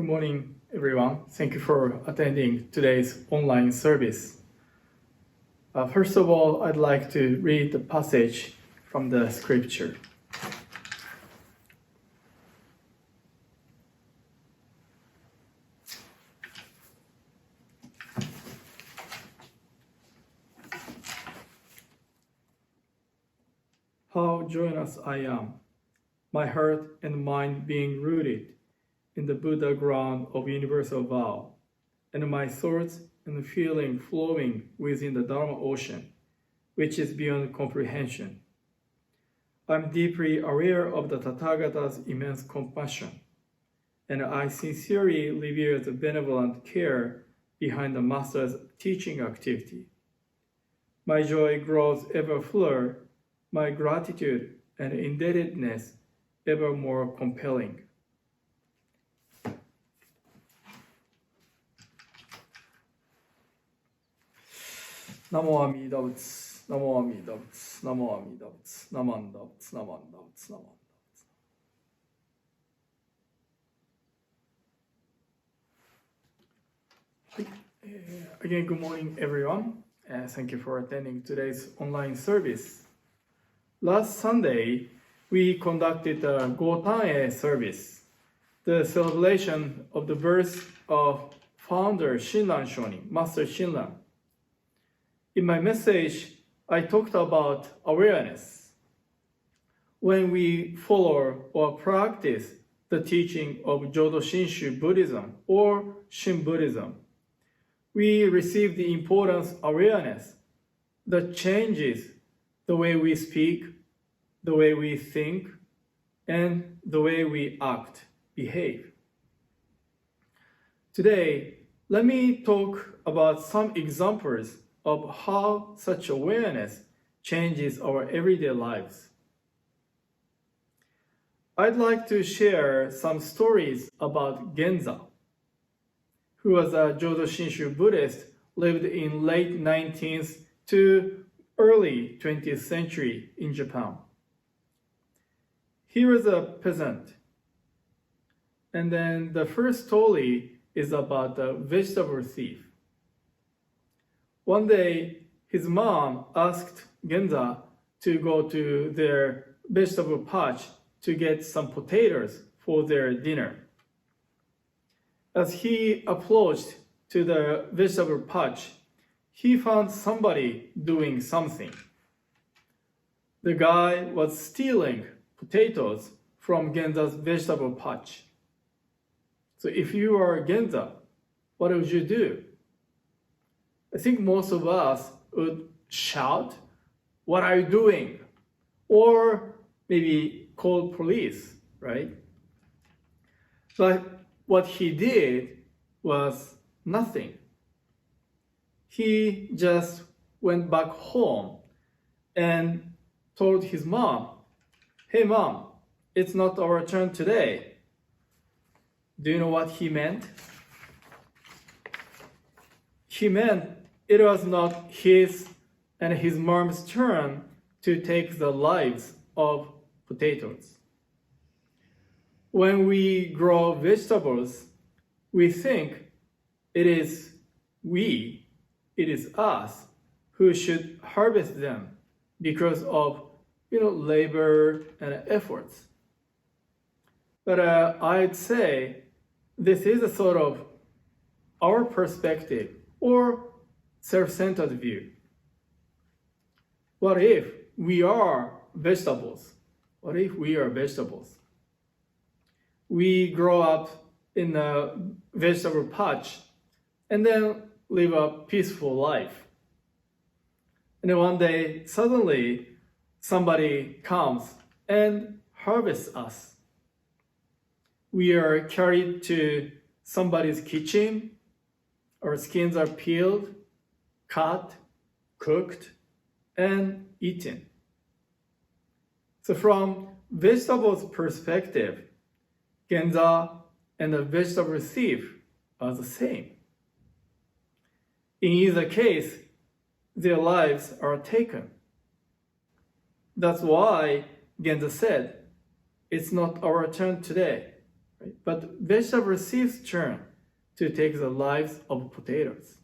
Good morning, everyone. Thank you for attending today's online service. First of all, I'd like to read the passage from the scripture. How joyous I am, my heart and mind being rooted in the Buddha ground of universal vow, and my thoughts and feeling flowing within the Dharma ocean, which is beyond comprehension. I'm deeply aware of the Tathagata's immense compassion, and I sincerely revere the benevolent care behind the Master's teaching activity. My joy grows ever fuller, my gratitude and indebtedness ever more compelling. Namo Amida Buddha, Namo Amida Buddha, Namo Amida Buddha, Namanda Buddha, Namanda Buddha, Namanda Buddha. Again, good morning, everyone. Thank you for attending today's online service. Last Sunday, we conducted a Gotan-e service, the celebration of the birth of founder Shinran Shonin, Master Shinran. In my message, I talked about awareness. When we follow or practice the teaching of Jodo Shinshu Buddhism or Shin Buddhism, we receive the importance of awareness that changes the way we speak, the way we think, and the way we act, behave. Today, let me talk about some examples of how such awareness changes our everyday lives. I'd like to share some stories about Genza, who was a Jodo Shinshu Buddhist, lived in late 19th to early 20th century in Japan. He was a peasant. And then the first story is about the vegetable thief. One day, his mom asked Genza to go to their vegetable patch to get some potatoes for their dinner. As he approached to the vegetable patch, he found somebody doing something. The guy was stealing potatoes from Genza's vegetable patch. So if you are Genza, what would you do? I think most of us would shout, "What are you doing?" Or maybe call police, right? But what he did was nothing. He just went back home and told his mom, "Hey mom, it's not our turn today." Do you know what he meant? He meant it was not his and his mom's turn to take the lives of potatoes. When we grow vegetables, we think it is us who should harvest them because of labor and efforts. But I'd say this is a sort of our perspective or self-centered view. What if we are vegetables? What if we are vegetables? We grow up in a vegetable patch and then live a peaceful life. And then one day, suddenly, somebody comes and harvests us. We are carried to somebody's kitchen, our skins are peeled, cut, cooked, and eaten. So from vegetables' perspective, Genza and the vegetable thief are the same. In either case, their lives are taken. That's why Genza said, "It's not our turn today." right? But vegetable thieves turn to take the lives of potatoes,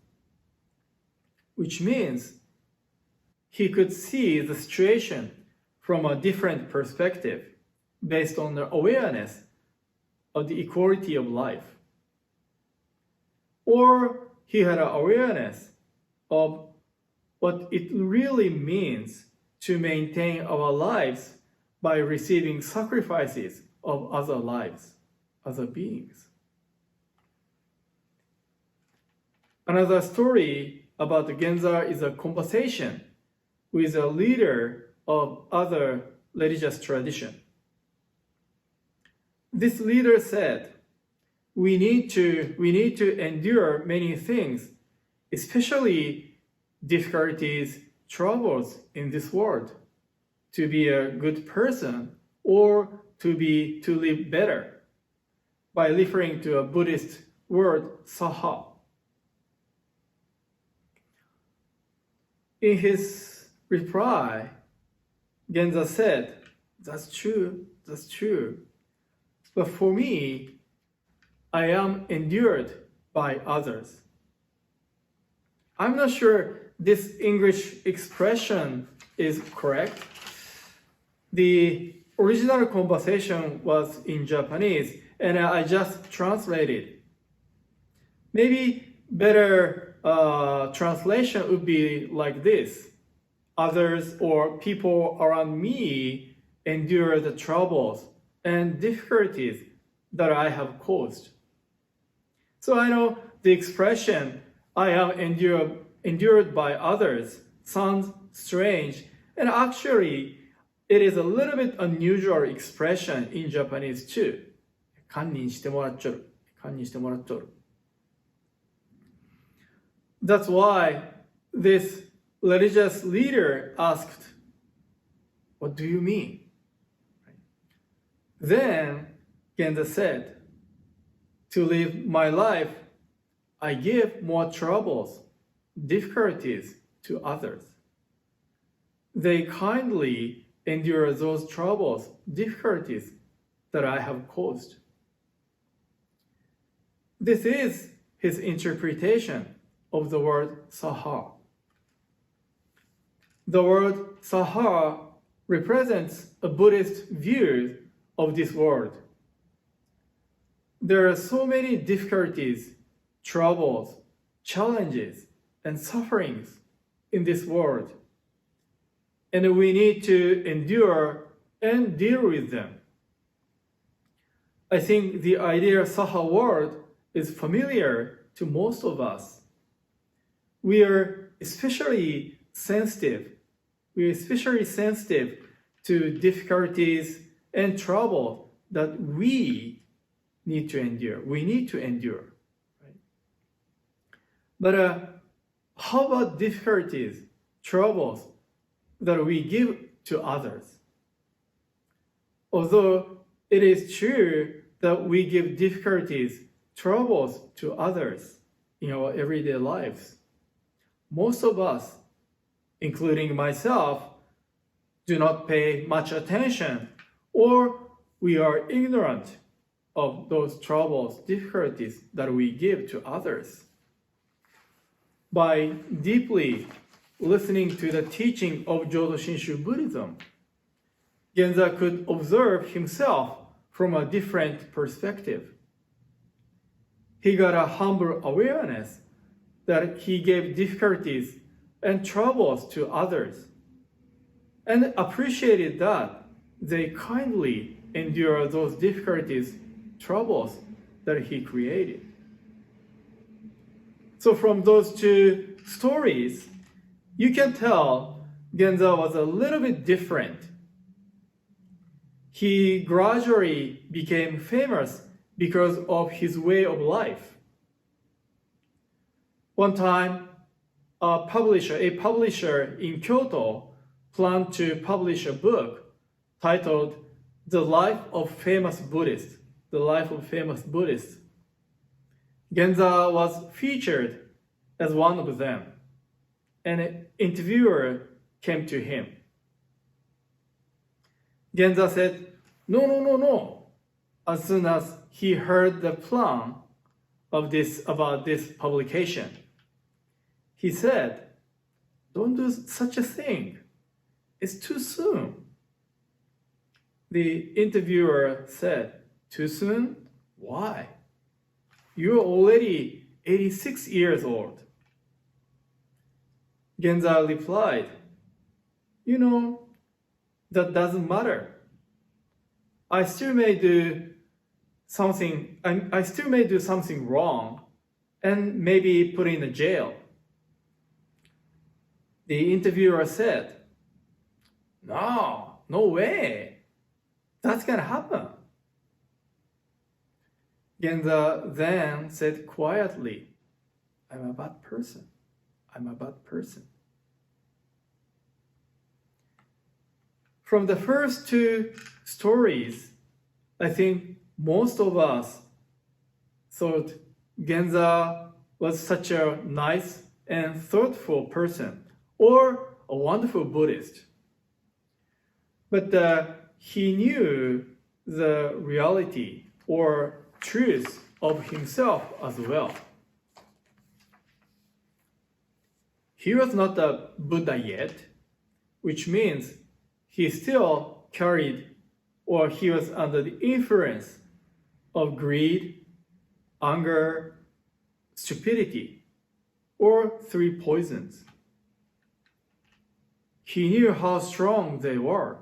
which means he could see the situation from a different perspective based on the awareness of the equality of life. Or he had an awareness of what it really means to maintain our lives by receiving sacrifices of other lives, other beings. Another story about Genza is a conversation with a leader of other religious tradition. This leader said, we need to endure many things, especially difficulties, troubles in this world, to be a good person or to live better, by referring to a Buddhist word, saha. In his reply, Genza said, that's true. But for me, I am endured by others. I'm not sure this English expression is correct. The original conversation was in Japanese, and I just translated. Maybe better translation would be like this. Others or people around me endure the troubles and difficulties that I have caused. So I know the expression, I am endured by others, sounds strange, and actually it is a little bit unusual expression in Japanese too. 堪忍してもらっちょる。堪忍してもらっちょる。That's why this religious leader asked, what do you mean? Then Genza said, to live my life, I give more troubles, difficulties to others. They kindly endure those troubles, difficulties that I have caused. This is his interpretation of the word saha. The word saha represents a Buddhist view of this world. There are so many difficulties, troubles, challenges, and sufferings in this world, and we need to endure and deal with them. I think the idea of saha word is familiar to most of us. We are especially sensitive to difficulties and trouble that we need to endure. Right? But how about difficulties, troubles that we give to others? Although it is true that we give difficulties, troubles to others in our everyday lives, most of us, including myself, do not pay much attention, or we are ignorant of those troubles, difficulties that we give to others. By deeply listening to the teaching of Jodo Shinshu Buddhism, Genza could observe himself from a different perspective. He got a humble awareness that he gave difficulties and troubles to others, and appreciated that they kindly endure those difficulties, troubles that he created. So from those two stories, you can tell Genza was a little bit different. He gradually became famous because of his way of life. One time, a publisher in Kyoto planned to publish a book titled The Life of Famous Buddhists. The Life of Famous Buddhists. Genza was featured as one of them, and an interviewer came to him. Genza said, No. as soon as he heard the plan about this publication. He said, "Don't do such a thing. It's too soon." The interviewer said, "Too soon? Why? You're already 86 years old." Genza replied, "You know, that doesn't matter. I still may do something wrong and maybe put in a jail." The interviewer said, No way. That's gonna happen." Genza then said quietly, I'm a bad person. From the first two stories, I think most of us thought Genza was such a nice and thoughtful person or a wonderful Buddhist. But he knew the reality or truth of himself as well. He was not a Buddha yet, which means he still carried or he was under the influence of greed, anger, stupidity, or three poisons. He knew how strong they were.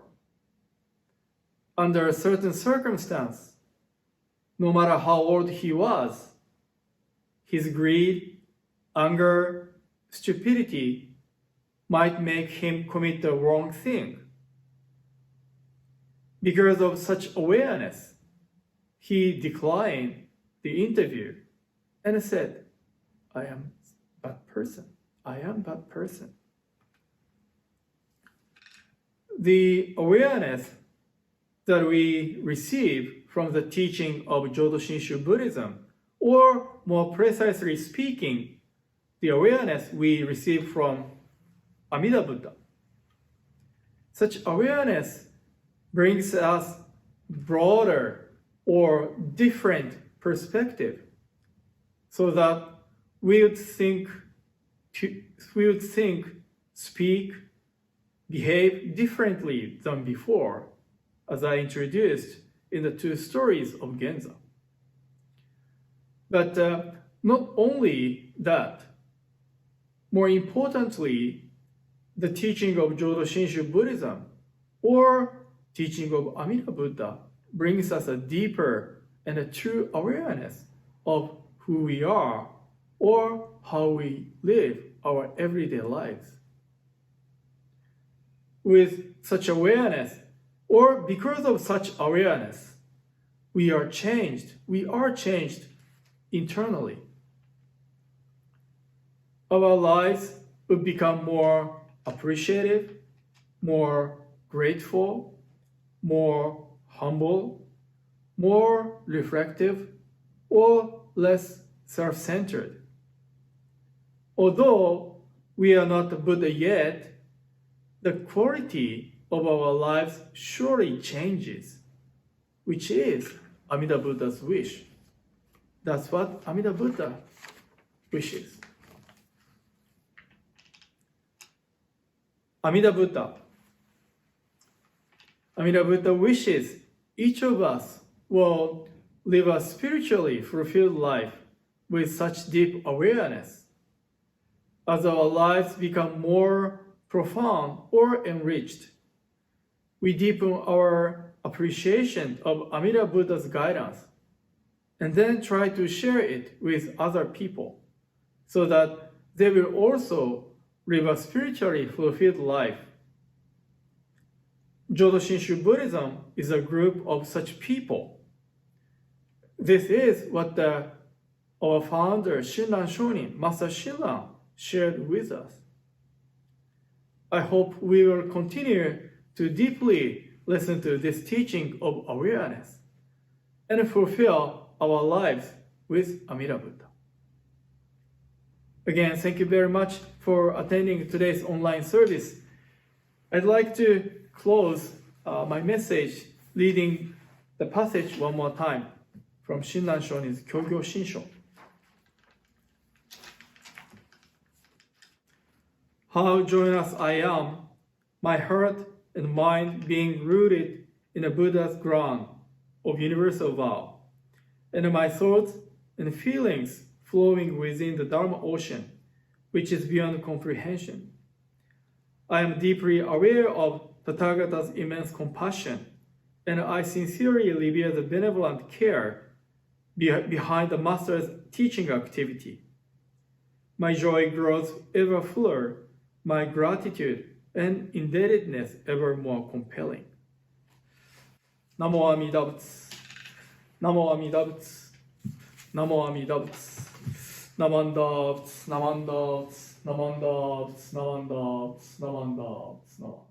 Under a certain circumstance, no matter how old he was, his greed, anger, stupidity might make him commit the wrong thing. Because of such awareness, he declined the interview and said, I am a bad person. The awareness that we receive from the teaching of Jodo Shinshu Buddhism, or more precisely speaking, the awareness we receive from Amida Buddha. Such awareness brings us broader or different perspective so that we would think, speak, behave differently than before, as I introduced in the two stories of Genza. But not only that, more importantly, the teaching of Jodo Shinshu Buddhism or teaching of Amida Buddha brings us a deeper and a true awareness of who we are or how we live our everyday lives. With such awareness, or because of such awareness, we are changed internally. Our lives would become more appreciative, more grateful, more humble, more reflective, or less self-centered. Although we are not the Buddha yet, the quality of our lives surely changes, which is Amida Buddha's wish. That's what Amida Buddha wishes. Amida Buddha wishes each of us will live a spiritually fulfilled life with such deep awareness. As our lives become more profound or enriched, we deepen our appreciation of Amida Buddha's guidance and then try to share it with other people so that they will also live a spiritually fulfilled life. Jodo Shinshu Buddhism is a group of such people. This is what our founder, Shinran Shonin, Master Shinran, shared with us. I hope we will continue to deeply listen to this teaching of awareness and fulfill our lives with Amida Buddha. Again, thank you very much for attending today's online service. I'd like to close my message reading The passage one more time from Shinran Shonin's Kyogyo Shinsho. How joyous I am, my heart and mind being rooted in the Buddha's ground of universal vow, and my thoughts and feelings flowing within the Dharma ocean, which is beyond comprehension. I am deeply aware of Tathagata's immense compassion, and I sincerely revere the benevolent care behind the Master's teaching activity. My joy grows ever fuller, my gratitude and indebtedness ever more compelling. Namo Amida Buddha. Namo Amida Buddha. Namo Amida Buddha. Namanda Buddha. Namanda Buddha. Namanda Buddha. Namanda Buddha. Namanda Buddha.